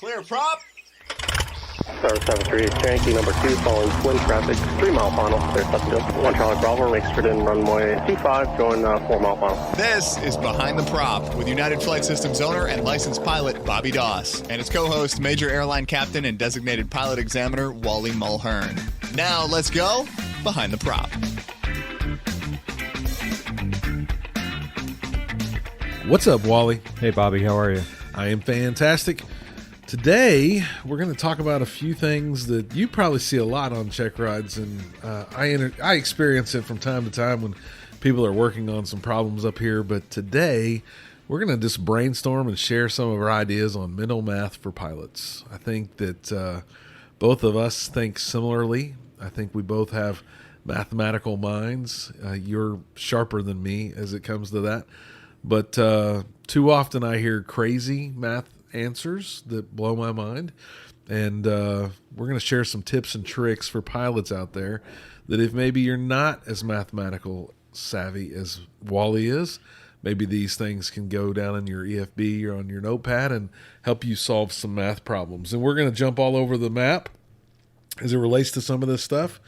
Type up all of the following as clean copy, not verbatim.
Clear prop. Star 73, Yankee number 2, following twin traffic, 3 mile final, clear subject, 1 Charlie Bravo, exited in runway 25, going 4 mile final. This is Behind the Prop with United Flight Systems owner and licensed pilot Bobby Doss and his co-host, Major Airline Captain and designated pilot examiner Wally Mulhern. Now let's go Behind the Prop. What's up, Wally? Hey, Bobby, how are you? I am fantastic. Today, we're going to talk about a few things that you probably see a lot on check rides, and I experience it from time to time when people are working on some problems up here. But today, we're going to just brainstorm and share some of our ideas on mental math for pilots. I think that both of us think similarly. I think we both have mathematical minds. You're sharper than me as it comes to that. But too often I hear crazy math answers that blow my mind. And we're going to share some tips and tricks for pilots out there that if maybe you're not as mathematical savvy as Wally is, maybe these things can go down in your EFB or on your notepad and help you solve some math problems. And we're going to jump all over the map as it relates to some of this stuff.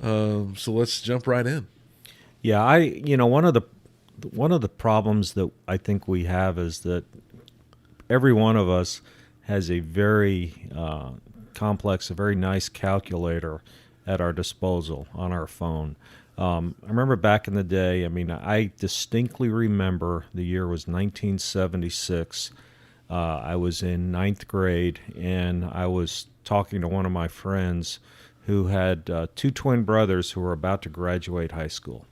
So let's jump right in. Yeah, one of the problems that I think we have is that every one of us has a very complex, a very nice calculator at our disposal on our phone. I remember back in the day, I distinctly remember the year was 1976. I was in ninth grade, and I was talking to one of my friends who had two twin brothers who were about to graduate high school.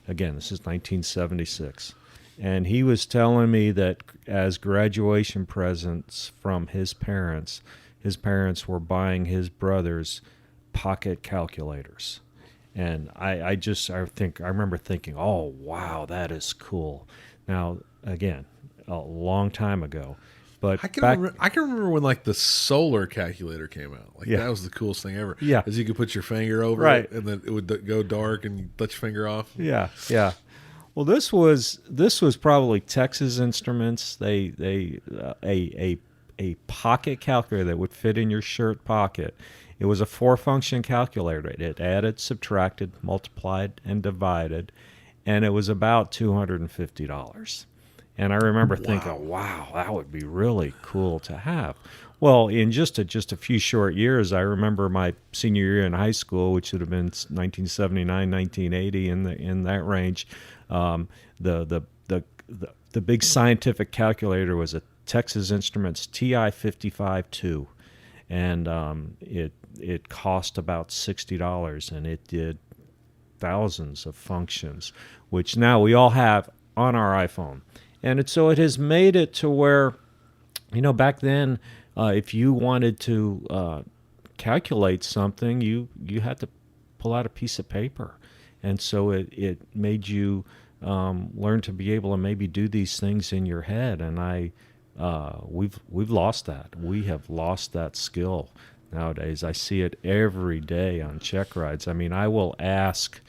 Again, this is 1976. And he was telling me that as graduation presents from his parents were buying his brothers pocket calculators. And I remember thinking, oh, wow, that is cool. Now, again, a long time ago. But I can remember when like the solar calculator came out. That was the coolest thing ever. Yeah, because you could put your finger over it, and then it would go dark, and you let your finger off. Yeah. Well, this was probably Texas Instruments. A pocket calculator that would fit in your shirt pocket. It was a 4-function calculator. It added, subtracted, multiplied, and divided, and it was about $250. And I remember thinking, wow, that would be really cool to have. Well, in just a few short years, I remember my senior year in high school, which would have been 1979, 1980, in that range. The big scientific calculator was a Texas Instruments TI-55-2, and it cost about $60, and it did thousands of functions, which now we all have on our iPhone. And so it has made it to where, back then, if you wanted to calculate something, you had to pull out a piece of paper. And so it made you learn to be able to maybe do these things in your head. And we've lost that. We have lost that skill nowadays. I see it every day on check rides. I will ask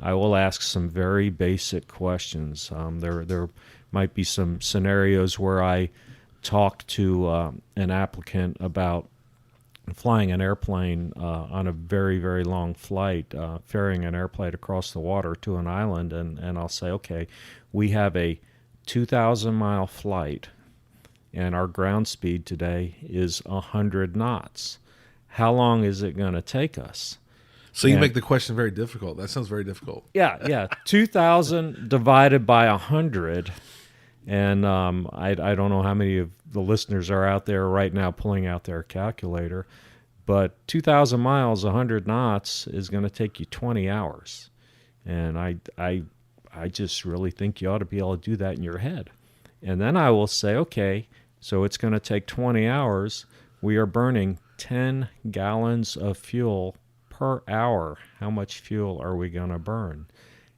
some very basic questions. There might be some scenarios where I talk to an applicant about flying an airplane on a very, very long flight, ferrying an airplane across the water to an island, and I'll say, okay, we have a 2,000-mile flight, and our ground speed today is 100 knots. How long is it going to take us? So you make the question very difficult. That sounds very difficult. Yeah. 2,000 divided by 100. And I don't know how many of the listeners are out there right now pulling out their calculator, but 2,000 miles, 100 knots is going to take you 20 hours. And I just really think you ought to be able to do that in your head. And then I will say, okay, so it's going to take 20 hours. We are burning 10 gallons of fuel per hour. How much fuel are we going to burn?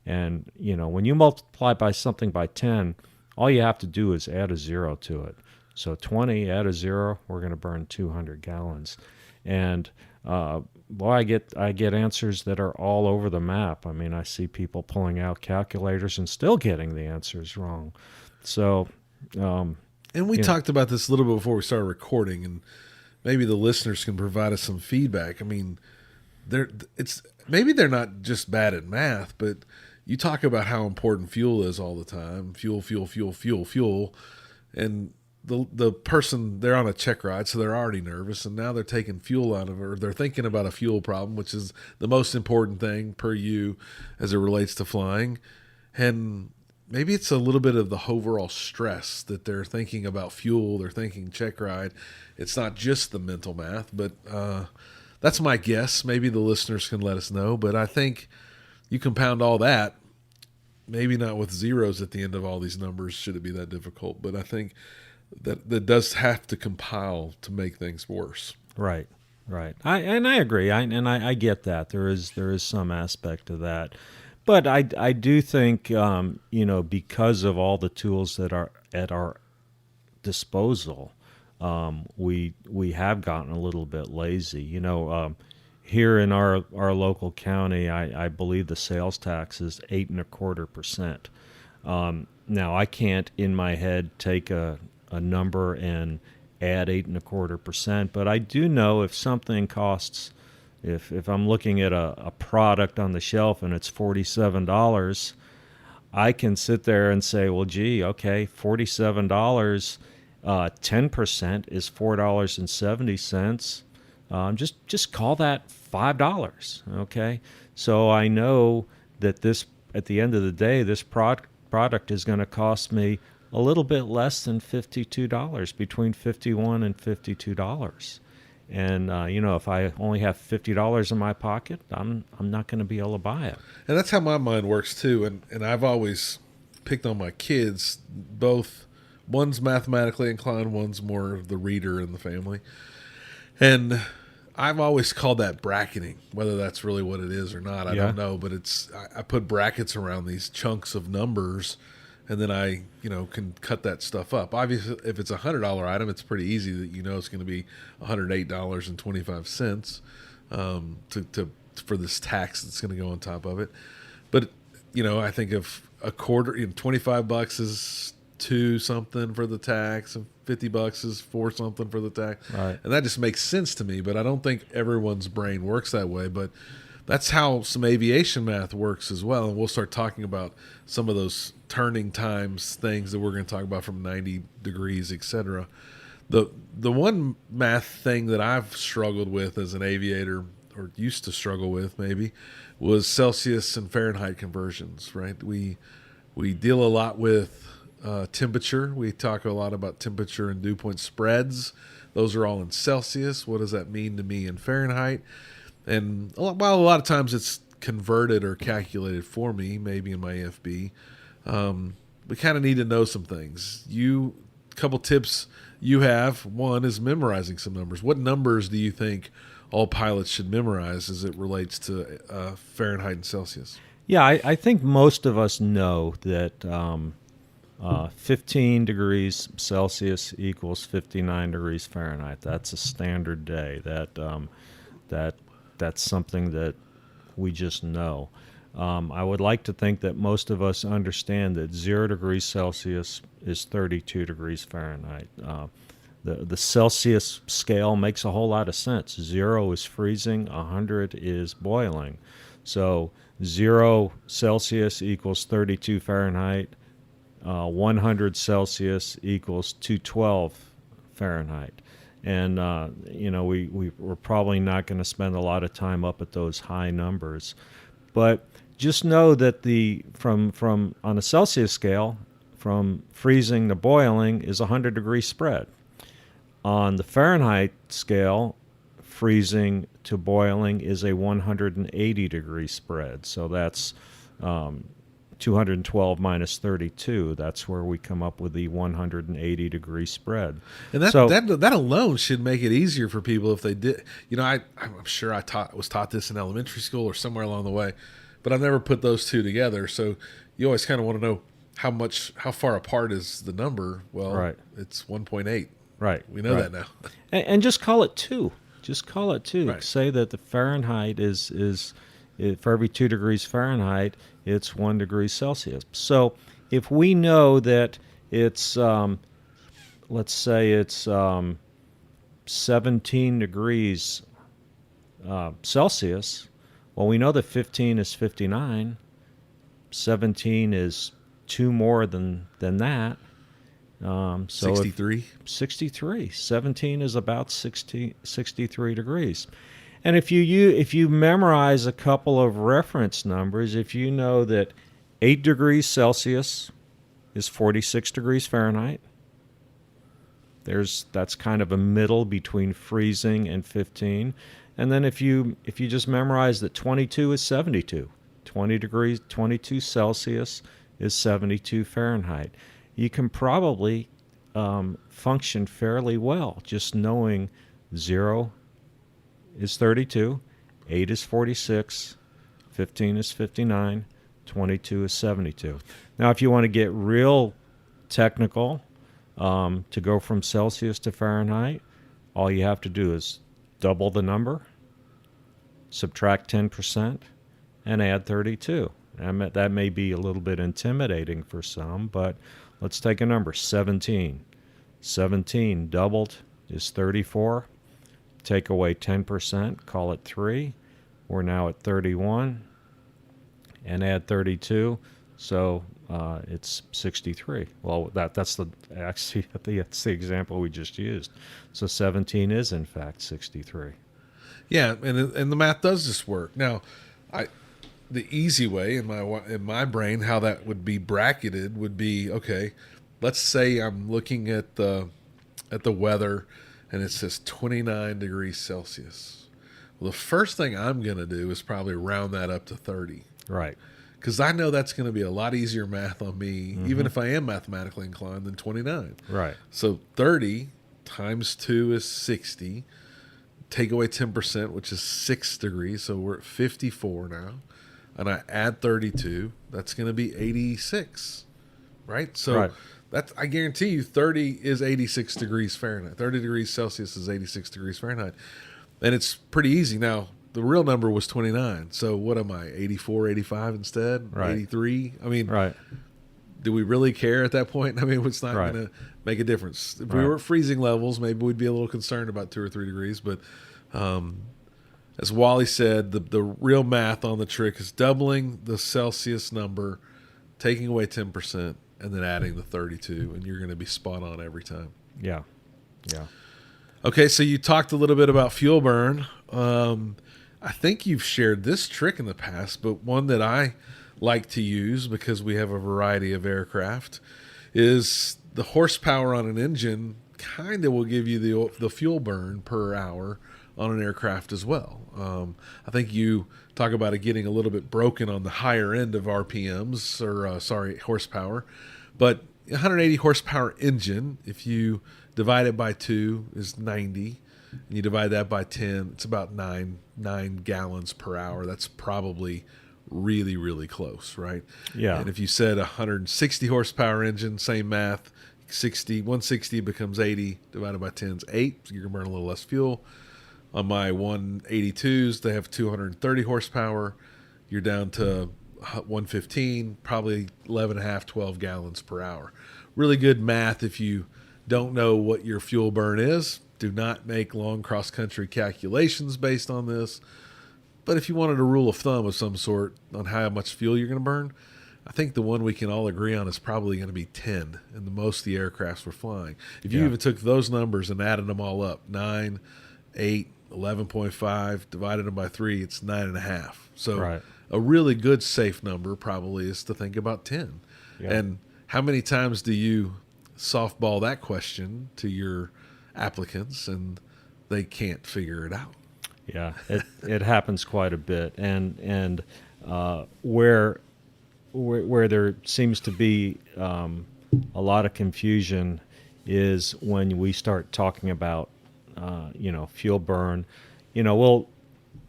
And, when you multiply by something by 10, all you have to do is add a 0 to it. So 20, add a 0, we're going to burn 200 gallons. And I get answers that are all over the map. I see people pulling out calculators and still getting the answers wrong. So, and we talked about this a little bit before we started recording, and maybe the listeners can provide us some feedback. I mean, maybe they're not just bad at math, but you talk about how important fuel is all the time. Fuel, fuel, fuel, fuel, fuel. And the person, they're on a check ride, so they're already nervous, and now they're taking fuel out of it, or they're thinking about a fuel problem, which is the most important thing per you as it relates to flying. And maybe it's a little bit of the overall stress that they're thinking about fuel, they're thinking check ride. It's not just the mental math, but that's my guess. Maybe the listeners can let us know, but I think you compound all that, maybe not with zeros at the end of all these numbers, should it be that difficult, but I think that does have to compile to make things worse. Right. I agree. I get that. There is some aspect of that. But I do think, because of all the tools that are at our disposal, we have gotten a little bit lazy. Here in our local county, I believe the sales tax is 8.25%. Now, I can't in my head take a number and add 8.25%, but I do know if something costs, if I'm looking at a product on the shelf and it's $47, I can sit there and say, well, gee, okay, $47, 10% is $4.70. Just call that $5, okay? So I know that this, at the end of the day, this product is going to cost me a little bit less than $52, between $51 and $52. And if I only have $50 in my pocket, I'm not going to be able to buy it. And that's how my mind works too. And I've always picked on my kids. Both, one's mathematically inclined, one's more of the reader in the family. And I've always called that bracketing, whether that's really what it is or not. I don't know, but I put brackets around these chunks of numbers, and then I, can cut that stuff up. Obviously, if it's a $100 item, it's pretty easy that it's going to be $108.25 for this tax that's going to go on top of it. But I think if a quarter, $25 is $2 something for the tax, and $50 is $4 something for the tax, right? And that just makes sense to me. But I don't think everyone's brain works that way. But that's how some aviation math works as well. And we'll start talking about some of those turning times things that we're going to talk about from 90 degrees, etc. The one math thing that I've struggled with as an aviator, or used to struggle with maybe, was Celsius and Fahrenheit conversions, right? We deal a lot with temperature. We talk a lot about temperature and dew point spreads. Those are all in Celsius. What does that mean to me in Fahrenheit? And while a lot of times it's converted or calculated for me, maybe in my FB, we kind of need to know some things. A couple tips you have. One is memorizing some numbers. What numbers do you think all pilots should memorize as it relates to Fahrenheit and Celsius? Yeah, I think most of us know that 15 degrees Celsius equals 59 degrees Fahrenheit. That's a standard day. That's something that we just know. I would like to think that most of us understand that 0 degrees Celsius is 32 degrees Fahrenheit. The Celsius scale makes a whole lot of sense. 0 is freezing, 100 is boiling. So 0 Celsius equals 32 Fahrenheit. 100 Celsius equals 212 Fahrenheit. And, we're probably not going to spend a lot of time up at those high numbers. But just know that from on a Celsius scale, from freezing to boiling is a 100-degree spread. On the Fahrenheit scale, freezing to boiling is a 180-degree spread. So that's 212 minus 32. That's where we come up with the 180-degree spread. And that alone should make it easier for people if they did. I'm sure I was taught this in elementary school or somewhere along the way, but I've never put those two together. So you always kind of want to know how far apart is the number. Well, right. It's 1.8. Right. We know that now. And just call it 2. Just call it 2. Right. Say that the Fahrenheit is for every 2 degrees Fahrenheit, it's 1 degree Celsius. So if we know that it's, let's say it's 17 degrees Celsius, well, we know that 15 is 59. 17 is 2 more than that. So 63. 63. 17 is about 63 degrees. And if you memorize a couple of reference numbers, if you know that 8 degrees Celsius is 46 degrees Fahrenheit, that's kind of a middle between freezing and 15. And then if you just memorize that 22 is 72, 22 Celsius is 72 Fahrenheit, you can probably function fairly well just knowing 0 is 32, 8 is 46, 15 is 59, 22 is 72. Now, if you want to get real technical, to go from Celsius to Fahrenheit, all you have to do is double the number, subtract 10%, and add 32. That may be a little bit intimidating for some, but let's take a number, 17. 17 doubled is 34. Take away 10%, call it 3. We're now at 31. And add 32, so it's 63. Well, that's the example we just used. So 17 is in fact 63. Yeah, and the math does just work. Now, the easy way in my brain, how that would be bracketed would be, okay, let's say I'm looking at the weather and it says 29 degrees Celsius. Well, the first thing I'm going to do is probably round that up to 30. Right. Because I know that's going to be a lot easier math on me, even if I am mathematically inclined, than 29. Right. So 30 times 2 is 60. Take away 10%, which is 6 degrees. So we're at 54 now. And I add 32. That's going to be 86. Right? So I guarantee you 30 is 86 degrees Fahrenheit. 30 degrees Celsius is 86 degrees Fahrenheit. And it's pretty easy. Now, the real number was 29. So what am I, 84, 85 instead? Right. 83? I mean, right. Do we really care at that point? I mean, it's not going to make a difference. If we were at freezing levels, maybe we'd be a little concerned about 2 or 3 degrees. But as Wally said, the real math on the trick is doubling the Celsius number, taking away 10%, and then adding the 32, and you're going to be spot on every time. Yeah. Yeah. Okay, so you talked a little bit about fuel burn. I think you've shared this trick in the past, but one that I like to use because we have a variety of aircraft is the horsepower on an engine kind of will give you the fuel burn per hour on an aircraft as well. I think you talk about it getting a little bit broken on the higher end of RPMs or horsepower, but 180 horsepower engine, if you divide it by 2 is 90. And you divide that by 10, it's about 9 gallons per hour. That's probably really, really close, right? Yeah. And if you said 160 horsepower engine, same math, 160 becomes 80, divided by 10 is 8, so you're going to burn a little less fuel. On my 182s, they have 230 horsepower. You're down to 115, probably 11.5, 12 gallons per hour. Really good math if you don't know what your fuel burn is. Do not make long cross-country calculations based on this. But if you wanted a rule of thumb of some sort on how much fuel you're going to burn, I think the one we can all agree on is probably going to be 10 in the most of the aircrafts we're flying. If you even took those numbers and added them all up, 9, 8, 11.5, divided them by 3, it's 9.5. So a really good safe number probably is to think about 10. Yeah. And how many times do you softball that question to your applicants and they can't figure it out? Yeah, it happens quite a bit, and where there seems to be a lot of confusion is when we start talking about fuel burn. A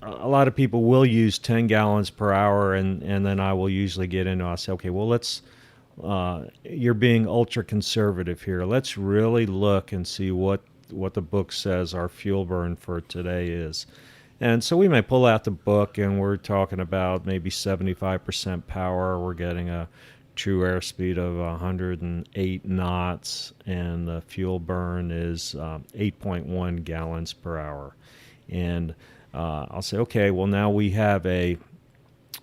lot of people will use 10 gallons per hour, and then I will usually get into, I'll say, okay, well, let's you're being ultra conservative here. Let's really look and see what the book says our fuel burn for today is. And so we may pull out the book and we're talking about maybe 75% power. We're getting a true airspeed of 108 knots, and the fuel burn is 8.1 gallons per hour. And I'll say, okay, well, now we have a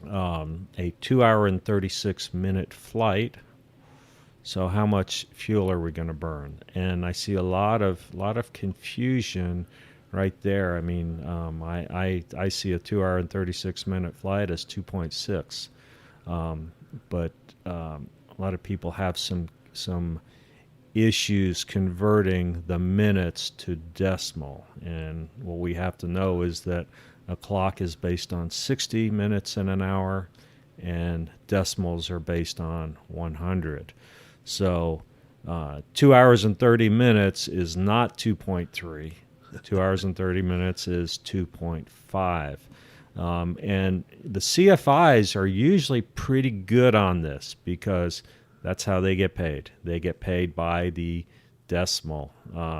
2 hour and 36 minute flight. So how much fuel are we going to burn? And I see a lot of confusion right there. I mean, I see a 2 hour and 36 minute flight as 2.6, but a lot of people have some issues converting the minutes to decimal. And what we have to know is that a clock is based on 60 minutes in an hour, and decimals are based on 100. So 2 hours and 30 minutes is not 2.3. 2 hours and 30 minutes is 2.5. And the CFIs are usually pretty good on this because that's how they get paid. They get paid by the decimal.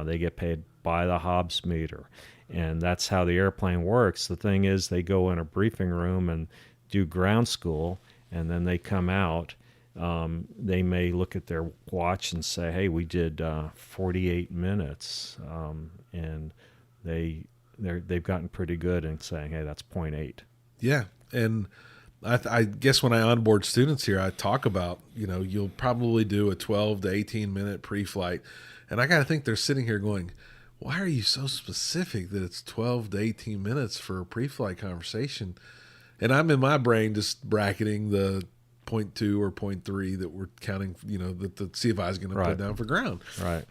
They get paid by the Hobbs meter. And that's how the airplane works. The thing is, they go in a briefing room and do ground school, and then they come out. They may look at their watch and say, hey, we did 48 minutes. And they've gotten pretty good in saying, hey, that's 0.8. Yeah. And I guess when I onboard students here, I talk about, you'll probably do a 12 to 18 minute pre-flight. And I got to think they're sitting here going, why are you so specific that it's 12 to 18 minutes for a pre-flight conversation? And I'm in my brain just bracketing the 0.2 or 0.3 that we're counting, that the CFI is going to put down for ground. Right.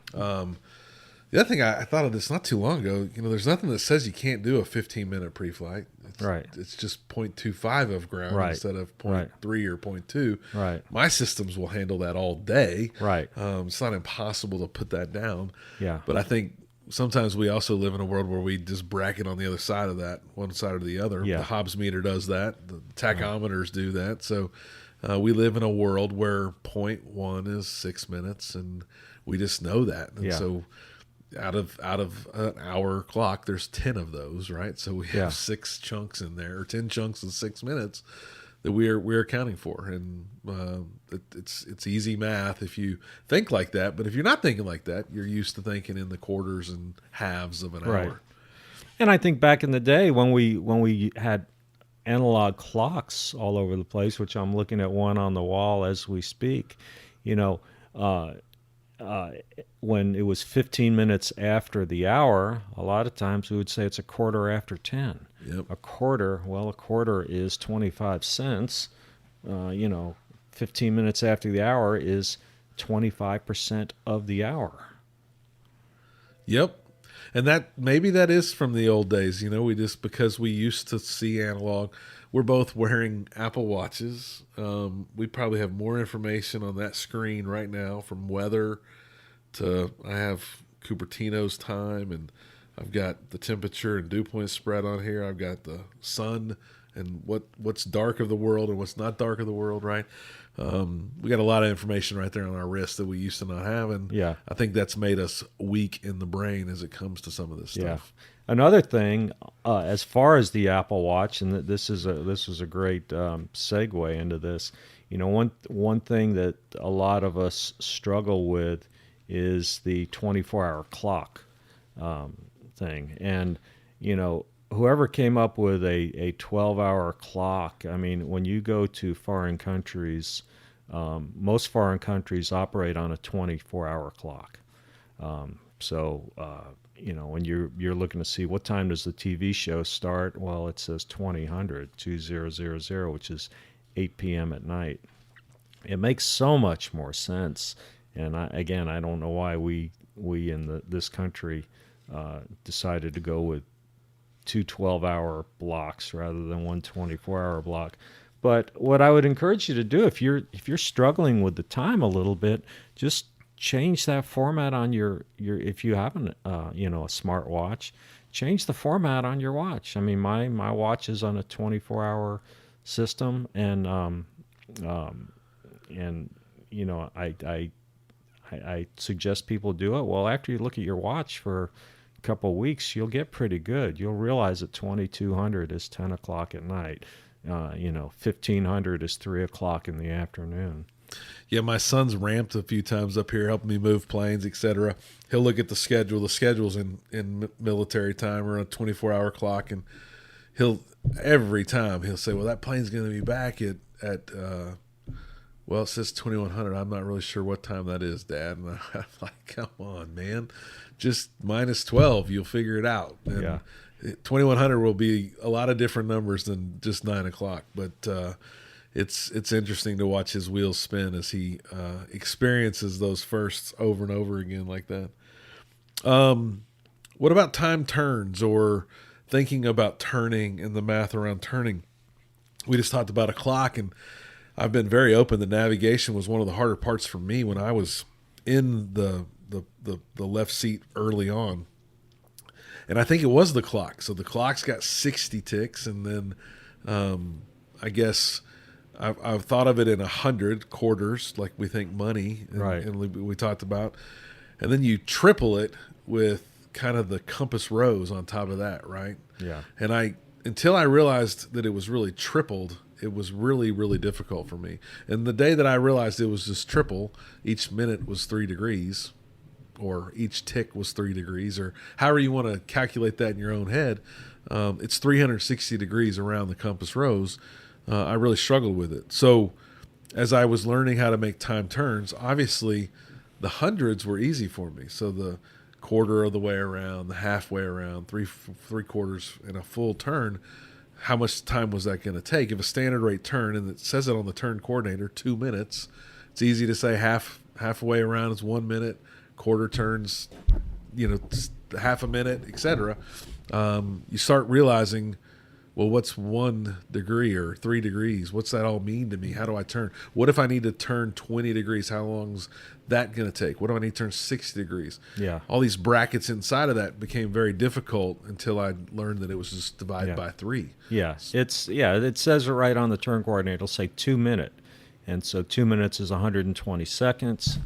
The other thing I thought of this not too long ago, there's nothing that says you can't do a 15-minute pre-flight. It's just 0.25 of ground instead of 0.3 or 0.2. Right. My systems will handle that all day. Right. It's not impossible to put that down. Yeah. But I think sometimes we also live in a world where we just bracket on the other side of that, one side or the other. Yeah. The Hobbs meter does that. The tachometers do that. So we live in a world where 0.1 is 6 minutes, and we just know that. And so out of an hour clock, there's 10 of those, right? So we have 6 chunks in there, or 10 chunks in 6 minutes that we're accounting for. And it's easy math if you think like that. But if you're not thinking like that, you're used to thinking in the quarters and halves of an hour. And I think back in the day when we had analog clocks all over the place, which I'm looking at one on the wall as we speak, when it was 15 minutes after the hour, a lot of times we would say it's a quarter after 10. Yep. A quarter is 25 cents. 15 minutes after the hour is 25% of the hour. Yep. And maybe that is from the old days. Because we used to see analog. We're both wearing Apple Watches. We probably have more information on that screen right now, from weather to I have Cupertino's time, and I've got the temperature and dew point spread on here. I've got the sun and what's dark of the world and what's not dark of the world, right? We got a lot of information right there on our wrist that we used to not have, and I think that's made us weak in the brain as it comes to some of this stuff. Another thing, as far as the Apple Watch, and this is a great segue into this. One thing that a lot of us struggle with is the 24-hour clock thing, and whoever came up with a 12-hour clock. I mean, when you go to foreign countries, most foreign countries operate on a 24-hour clock. When you're looking to see what time does the TV show start, well, it says 2000, which is 8 p.m. at night. It makes so much more sense. And I don't know why we in this country decided to go with 2 12-hour blocks rather than one 24-hour block. But what I would encourage you to do, if you're struggling with the time a little bit, just change that format on your if you have a smart watch, change the format on your watch. I mean, my watch is on a 24-hour system, and I suggest people do it. Well, after you look at your watch for a couple of weeks, you'll get pretty good. You'll realize that 2200 is 10 o'clock at night. 1500 is 3 o'clock in the afternoon. Yeah, my son's ramped a few times up here, helping me move planes, etc. He'll look at the schedule. The schedule's in military time or a 24-hour clock, and every time he'll say, "Well, that plane's going to be back at well, it says 2100. I'm not really sure what time that is, Dad." And I'm like, "Come on, man, just minus 12. You'll figure it out." And Yeah. 2100 will be a lot of different numbers than just 9 o'clock, but it's interesting to watch his wheels spin as he experiences those firsts over and over again like that. What about time turns or thinking about turning and the math around turning? We just talked about a clock, and I've been very open that navigation was one of the harder parts for me when I was in the left seat early on. And I think it was the clock. So the clock's got 60 ticks, and then I guess I've thought of it in 100 quarters, like we think money, Right. and we talked about. And then you triple it with kind of the compass rose on top of that, right? Yeah. And until I realized that it was really tripled, it was really, really difficult for me. And the day that I realized it was just triple, each minute was 3 degrees, or each tick was 3 degrees, or however you want to calculate that in your own head. It's 360 degrees around the compass rose. I really struggled with it. So as I was learning how to make time turns, obviously the hundreds were easy for me. So the quarter of the way around, the halfway around, three quarters, and a full turn, how much time was that going to take? If a standard rate turn, and it says it on the turn coordinator, 2 minutes, it's easy to say halfway around is 1 minute, quarter turns, half a minute, etc. You start realizing, well, what's 1 degree or 3 degrees? What's that all mean to me? How do I turn? What if I need to turn 20 degrees? How long's that going to take? What if I need to turn 60 degrees? Yeah. All these brackets inside of that became very difficult until I learned that it was just divided by 3. Yeah. It says it right on the turn coordinator. It'll say 2 minute. And so 2 minutes is 120 seconds.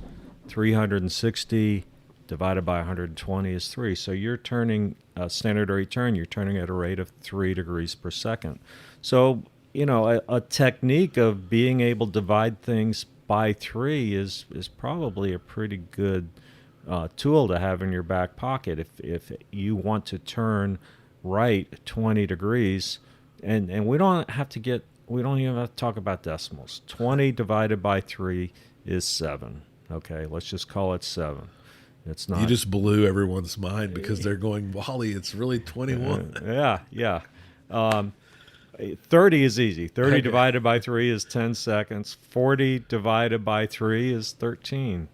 360 divided by 120 is 3. So you're turning a standard rate turn, you're turning at a rate of 3 degrees per second. So, a technique of being able to divide things by 3 is probably a pretty good tool to have in your back pocket if you want to turn right 20 degrees. And we don't even have to talk about decimals. 20 divided by 3 is 7. Okay, let's just call it 7. It's not. You just blew everyone's mind because they're going, Wally, it's really 21. Yeah. 30 is easy. 30 divided by 3 is 10 seconds. 40 divided by 3 is 13.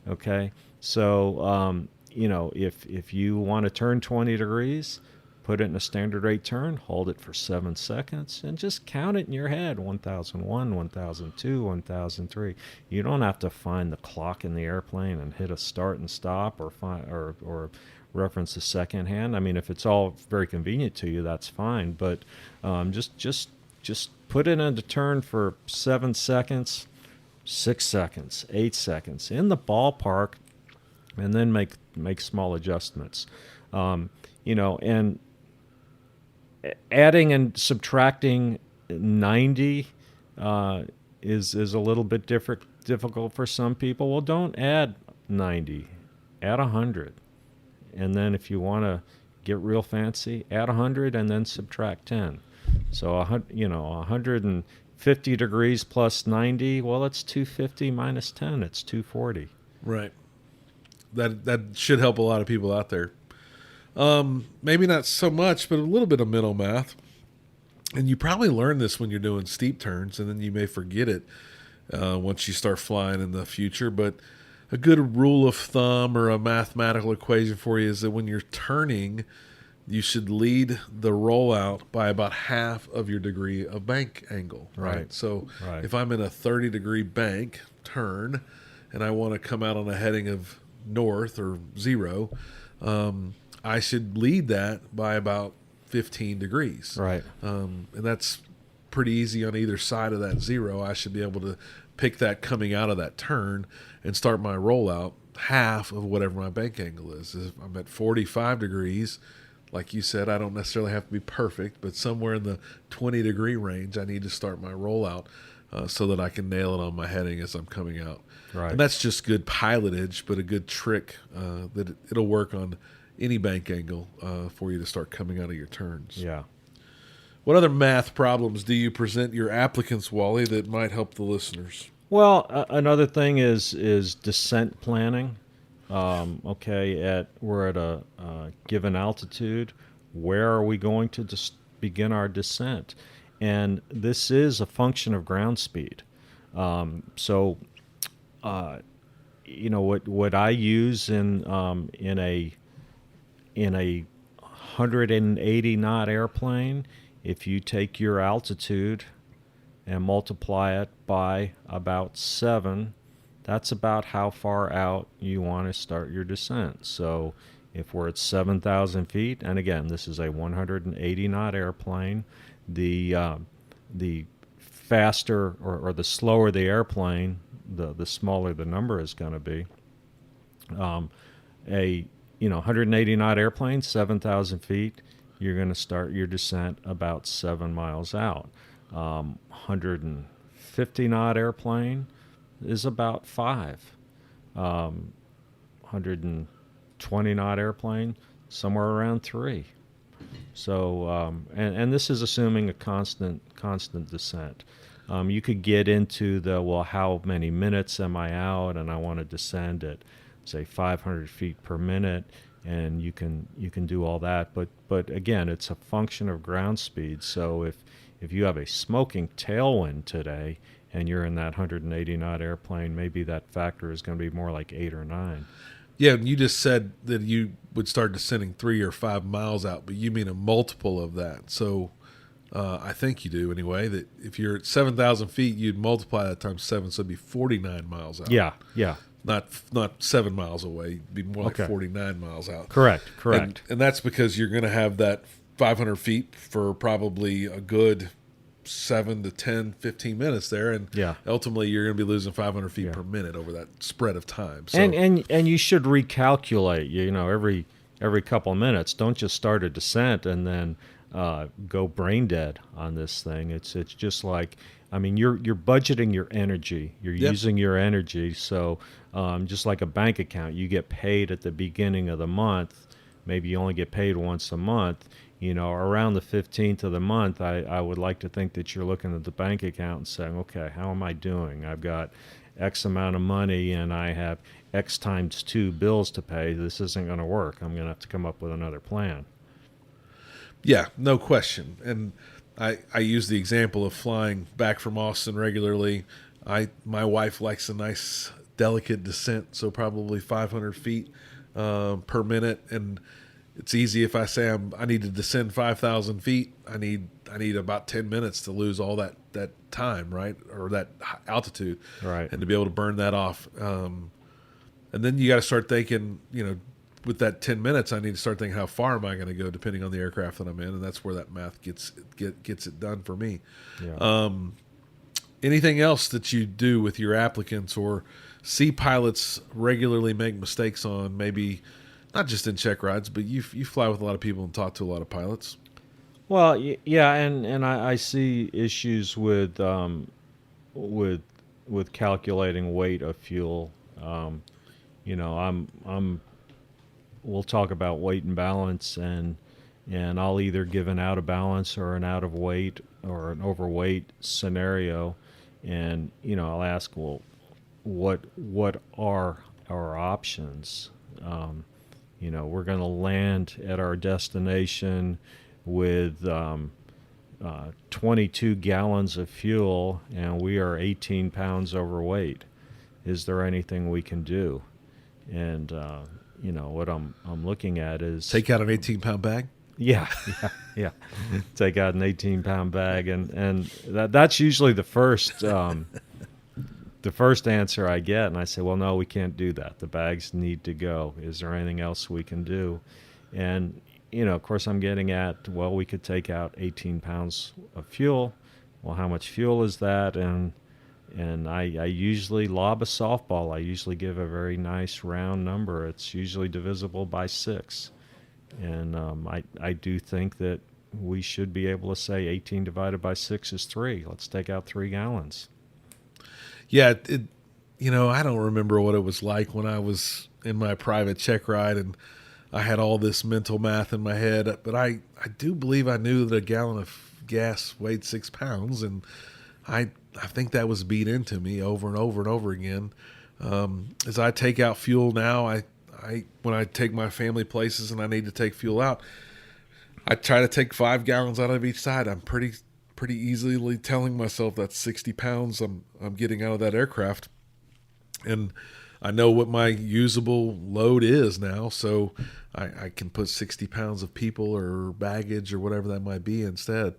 Okay, so if you want to turn 20 degrees, put it in a standard rate turn, hold it for 7 seconds, and just count it in your head. 1001, 1002, 1003. You don't have to find the clock in the airplane and hit a start and stop or reference the second hand. I mean, if it's all very convenient to you, that's fine. But just put it into turn for 7 seconds, 6 seconds, 8 seconds in the ballpark, and then make small adjustments. And adding and subtracting 90 is a little bit difficult for some people. Well, don't add 90, add 100. And then if you want to get real fancy, add 100 and then subtract 10. So 150 degrees plus 90, well, it's 250 minus 10, it's 240. Right. That should help a lot of people out there. Maybe not so much, but a little bit of mental math. And you probably learn this when you're doing steep turns, and then you may forget it once you start flying in the future. But a good rule of thumb or a mathematical equation for you is that when you're turning, you should lead the rollout by about half of your degree of bank angle. Right. So if I'm in a 30-degree bank turn and I want to come out on a heading of north or 0, I should lead that by about 15 degrees. Right. And that's pretty easy on either side of that 0. I should be able to pick that coming out of that turn and start my rollout half of whatever my bank angle is. If I'm at 45 degrees, like you said, I don't necessarily have to be perfect, but somewhere in the 20-degree range, I need to start my rollout. so that I can nail it on my heading as I'm coming out. Right. And that's just good pilotage, but a good trick that it'll work on any bank angle for you to start coming out of your turns. Yeah. What other math problems do you present your applicants, Wally, that might help the listeners? Well, another thing is descent planning. Okay, we're at a given altitude. Where are we going to begin our descent? And this is a function of ground speed. So, what I use in a 180 knot airplane, if you take your altitude and multiply it by about 7, that's about how far out you want to start your descent. So if we're at 7,000 feet, and again, this is a 180 knot airplane, the faster or the slower the airplane, the smaller the number is going to be. A 180 knot airplane, 7,000 feet, you're going to start your descent about 7 miles out. 150 knot airplane is about 5. 120 knot airplane, somewhere around 3. So, and this is assuming a constant descent. You could get into how many minutes am I out, and I want to descend at, say, 500 feet per minute, and you can do all that. But again, it's a function of ground speed. So if you have a smoking tailwind today and you're in that 180 knot airplane, maybe that factor is going to be more like 8 or 9. Yeah, you just said that you would start descending 3 or 5 miles out, but you mean a multiple of that. So I think you do anyway, that if you're at 7,000 feet, you'd multiply that times 7, so it'd be 49 miles out. Yeah. Not 7 miles away. It'd be more like Okay. 49 miles out. Correct. And that's because you're going to have that 500 feet for probably a good 7 to 10, 15 minutes there, and ultimately you're going to be losing 500 feet per minute over that spread of time. So, and you should recalculate. Every couple of minutes. Don't just start a descent and then go brain dead on this thing. It's just like, you're budgeting your energy. You're using your energy. So just like a bank account, you get paid at the beginning of the month. Maybe you only get paid once a month. Around the 15th of the month, I would like to think that you're looking at the bank account and saying, okay, how am I doing? I've got X amount of money and I have X times 2 bills to pay. This isn't going to work. I'm going to have to come up with another plan. Yeah, no question. And I use the example of flying back from Austin regularly. My wife likes a nice, delicate descent, so probably 500 feet per minute. And it's easy if I say I need to descend 5,000 feet. I need about 10 minutes to lose all that time, right, or that altitude, right, and to be able to burn that off. And then you got to start thinking, with that 10 minutes, I need to start thinking how far am I going to go, depending on the aircraft that I'm in, and that's where that math gets it done for me. Yeah. Anything else that you do with your applicants or see pilots regularly make mistakes on, maybe not just in check rides, but you fly with a lot of people and talk to a lot of pilots? Well, yeah, and I see issues with calculating weight of fuel. We'll talk about weight and balance, and I'll either give an out of balance or an out of weight or an overweight scenario, and I'll ask, well, what are our options? We're going to land at our destination with 22 gallons of fuel, and we are 18 pounds overweight. Is there anything we can do? And what I'm looking at is take out an 18-pound bag. Yeah. Take out an 18-pound bag, and that's usually the first answer I get, and I say, well, no, we can't do that. The bags need to go. Is there anything else we can do? And of course, I'm getting at, well, we could take out 18 pounds of fuel. Well, how much fuel is that? And I usually lob a softball. I usually give a very nice round number. It's usually divisible by 6. And I do think that we should be able to say 18 divided by 6 is 3. Let's take out 3 gallons. Yeah, I don't remember what it was like when I was in my private check ride and I had all this mental math in my head, but I do believe I knew that a gallon of gas weighed 6 pounds, and I think that was beat into me over and over and over again. As I take out fuel now, I when I take my family places and I need to take fuel out, I try to take 5 gallons out of each side. I'm pretty easily telling myself that's 60 pounds I'm getting out of that aircraft. And I know what my usable load is now, so I can put 60 pounds of people or baggage or whatever that might be instead.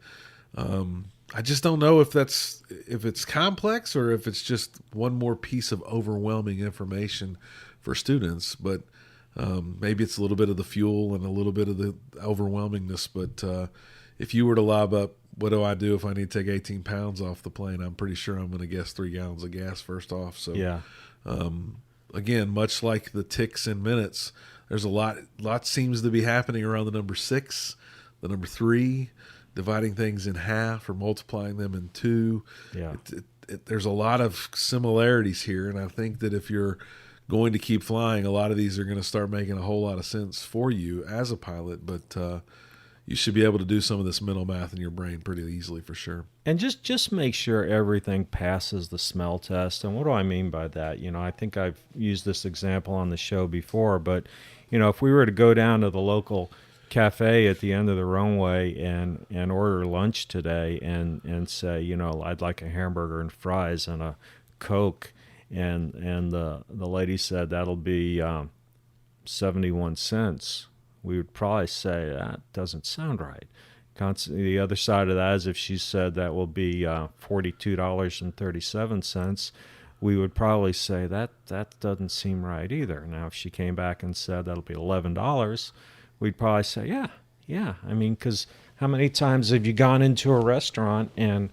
I just don't know if it's complex or if it's just one more piece of overwhelming information for students. But maybe it's a little bit of the fuel and a little bit of the overwhelmingness. But if you were to lob up, what do I do if I need to take 18 pounds off the plane? I'm pretty sure I'm going to guess 3 gallons of gas first off. So yeah. Again, much like the ticks and minutes, there's a lot seems to be happening around the number 6, the number 3, dividing things in half or multiplying them in 2. Yeah. There's a lot of similarities here, and I think that if you're going to keep flying, a lot of these are going to start making a whole lot of sense for you as a pilot, but you should be able to do some of this mental math in your brain pretty easily for sure. And just make sure everything passes the smell test. And what do I mean by that? I think I've used this example on the show before, but, if we were to go down to the local cafe at the end of the runway and order lunch today and say, I'd like a hamburger and fries and a Coke, and the lady said that'll be 71 cents. We would probably say that doesn't sound right. The other side of that is if she said that will be $42.37, we would probably say that doesn't seem right either. Now, if she came back and said that'll be $11, we'd probably say, yeah. I mean, because how many times have you gone into a restaurant and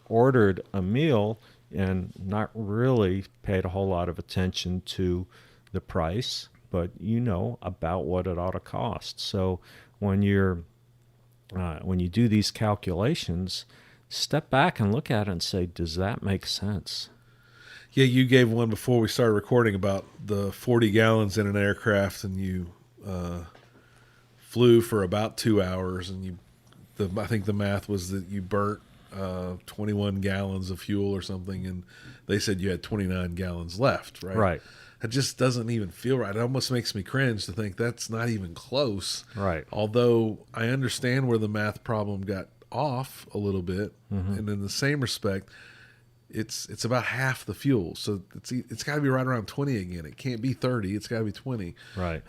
ordered a meal and not really paid a whole lot of attention to the price, but about what it ought to cost. So when you do these calculations, step back and look at it and say, does that make sense? Yeah, you gave one before we started recording about the 40 gallons in an aircraft, and you flew for about 2 hours, and I think the math was that you burnt 21 gallons of fuel or something, and they said you had 29 gallons left, right? Right. It just doesn't even feel right. It almost makes me cringe to think that's not even close. Right. Although I understand where the math problem got off a little bit, and in the same respect, it's about half the fuel. So it's got to be right around 20 again. It can't be 30. It's got to be 20. Right.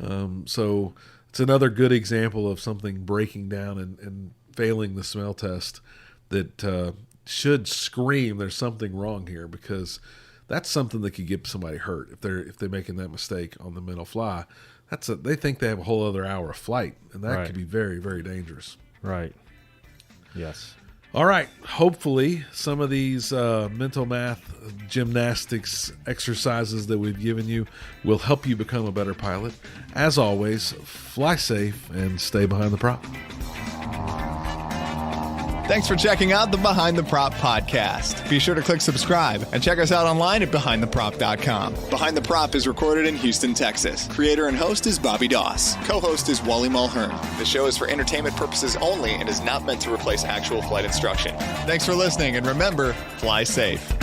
So it's another good example of something breaking down and failing the smell test that should scream there's something wrong here, because that's something that could get somebody hurt if they're making that mistake on the mental fly. They think they have a whole other hour of flight, and that could be very, very dangerous. Right. Yes. All right. Hopefully, some of these mental math gymnastics exercises that we've given you will help you become a better pilot. As always, fly safe and stay behind the prop. Thanks for checking out the Behind the Prop podcast. Be sure to click subscribe and check us out online at BehindTheProp.com. Behind the Prop is recorded in Houston, Texas. Creator and host is Bobby Doss. Co-host is Wally Mulhern. The show is for entertainment purposes only and is not meant to replace actual flight instruction. Thanks for listening, and remember, fly safe.